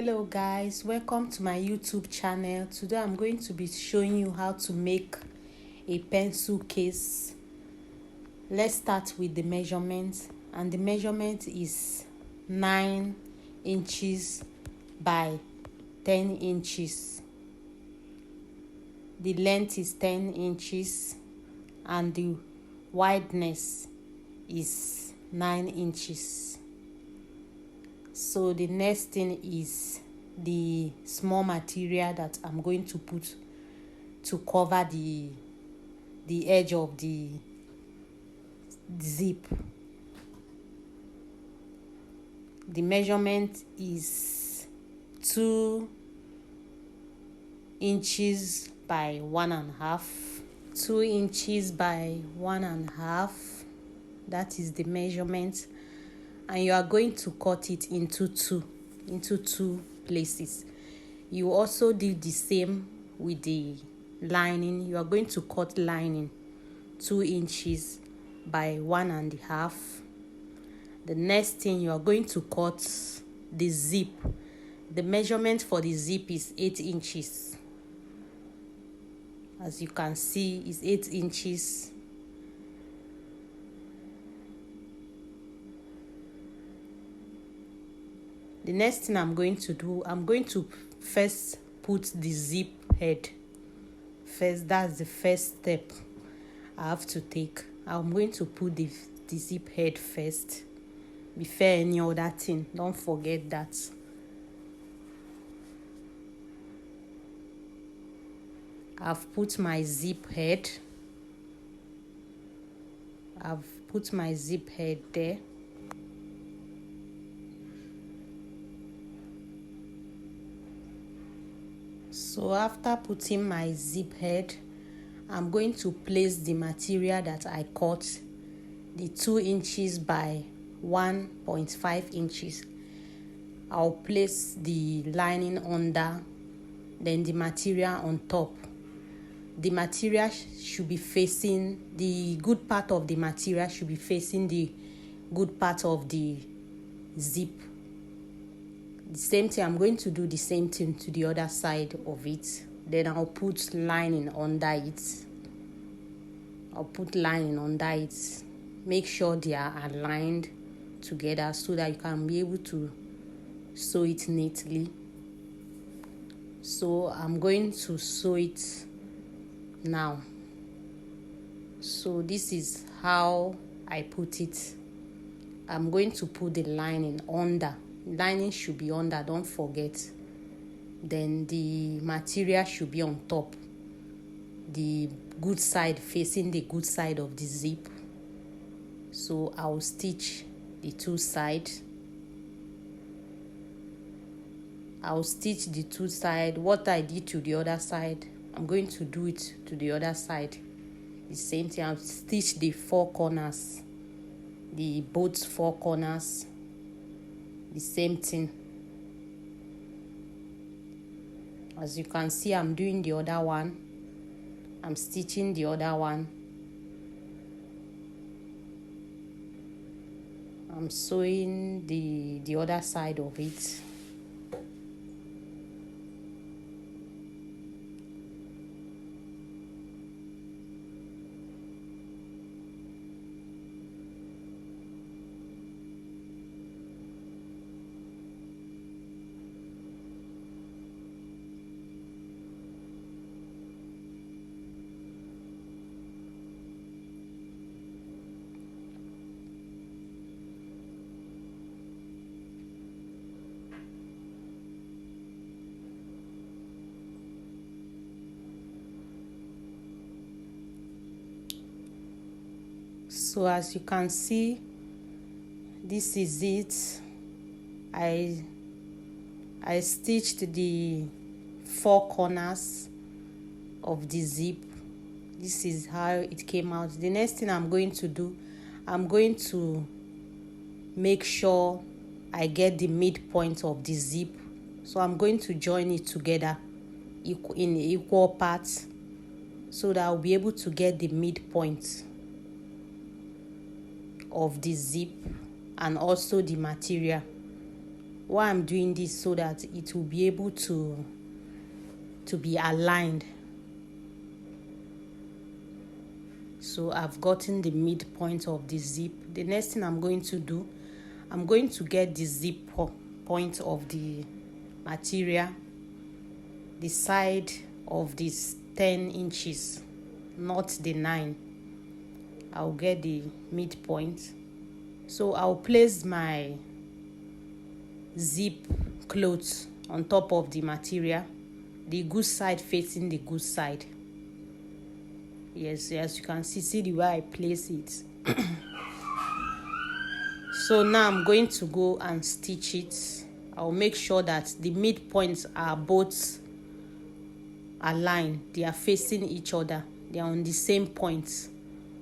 Hello guys, welcome to my YouTube channel. Today I'm going to be showing you how to make a pencil case. Let's start with the measurement, and the measurement is 9 inches by 10 inches. The length is 10 inches and the wideness is 9 inches. So the next thing is the small material that I'm going to put to cover the edge of the zip. The measurement is 2 inches by 1.5. 2 inches by 1.5. That is the measurement. And you are going to cut it into two places. You also do the same with the lining. You are going to cut lining 2 inches by 1.5. The next thing, you are going to cut the zip. The measurement for the zip is 8 inches. As you can see, it's 8 inches. The next thing I'm going to do, I'm going to first put the zip head. That's the first step I have to take. I'm going to put the zip head first before any other thing. Don't forget that. I've put my zip head. I've put my zip head there. So after putting my zip head, I'm going to place the material that I cut, the 2 inches by 1.5 inches. I'll place the lining under, then the material on top. The material should be facing, the good part of the material should be facing the good part of the zip. The same thing, I'm going to do the same thing to the other side of it. Then I'll put lining under it. Make sure they are aligned together so that you can be able to sew it neatly. So I'm going to sew it now. So this is how I put it. I'm going to put the lining under. Lining should be under, don't forget. Then the material should be on top, the good side, facing the good side of the zip. So I'll stitch the two sides. What I did to the other side, I'm going to do it to the other side. The same thing, I'll stitch the four corners, both four corners. The same thing. As you can see, I'm doing the other one. I'm stitching the other one. I'm sewing the other side of it. So as you can see, this is it. I stitched the four corners of the zip. This is how it came out. The next thing I'm going to do, I'm going to make sure I get the midpoint of the zip. So I'm going to join it together in equal parts so that I'll be able to get the midpoint of the zip and also the material. why I'm doing this, so that it will be able to be aligned. So I've gotten the midpoint of the zip. The next thing I'm going to do, I'm going to get the zip point of the material, the side of this 10 inches, not the 9. I'll get the midpoint. So I'll place my zip cloth on top of the material, the good side facing the good side. Yes, as you can see the way I place it. So now I'm going to go and stitch it. I'll make sure that the midpoints are both aligned. They are facing each other. They are on the same point.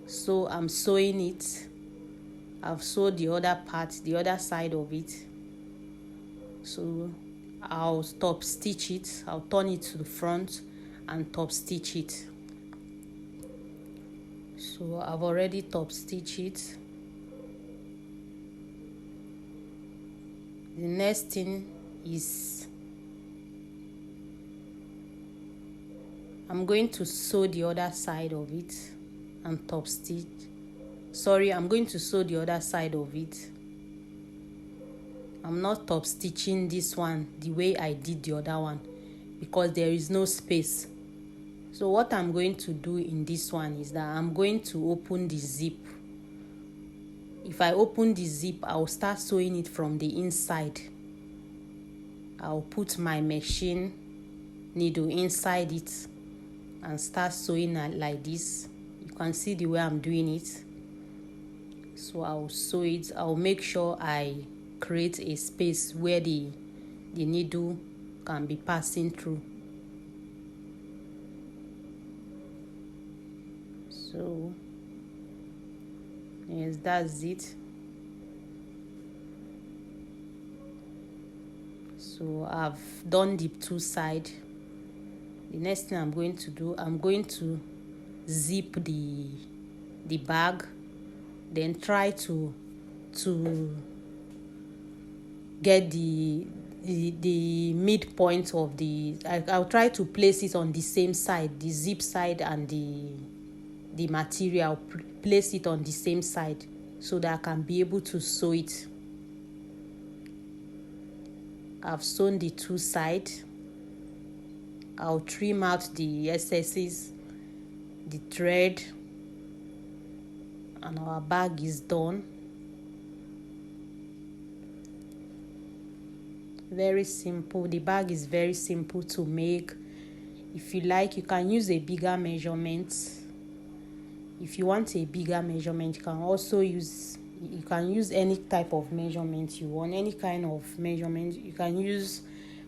So I'm sewing it. I've sewed the other part, the other side of it. So I'll top stitch it. I'll turn it to the front and top stitch it. So I've already top stitched it. The next thing is I'm going to sew the other side of it and top stitch. I'm going to sew the other side of it. I'm not top stitching this one the way I did the other one because there is no space. So what I'm going to do in this one is that I'm going to open the zip. If I open the zip, I'll start sewing it from the inside. I'll put my machine needle inside it and start sewing it like this. You can see the way I'm doing it. So I'll sew it. I'll make sure I create a space where the needle can be passing through. So yes, that's it. So I've done the two sides. The next thing I'm going to do, I'm going to zip the bag, then try to get the midpoint of I'll try to place it on the same side, the zip side and the material, place it on the same side so that I can be able to sew it. I've sewn the two sides. I'll trim out the excesses, the thread, and our bag is done. Very simple. The bag is very simple to make. If you like, you can use a bigger measurement. If you want a bigger measurement, you can use any type of measurement you want, any kind of measurement. You can use,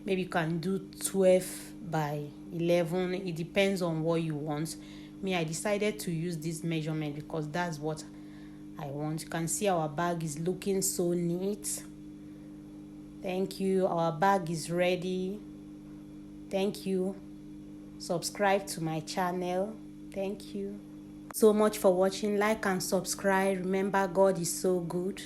maybe you can do 12 by 11. It depends on what you want. I decided to use this measurement because that's what I want. You can see our bag is looking so neat. Thank you. Our bag is ready. Thank you. Subscribe to my channel. Thank you so much for watching. Like and subscribe. Remember, God is so good.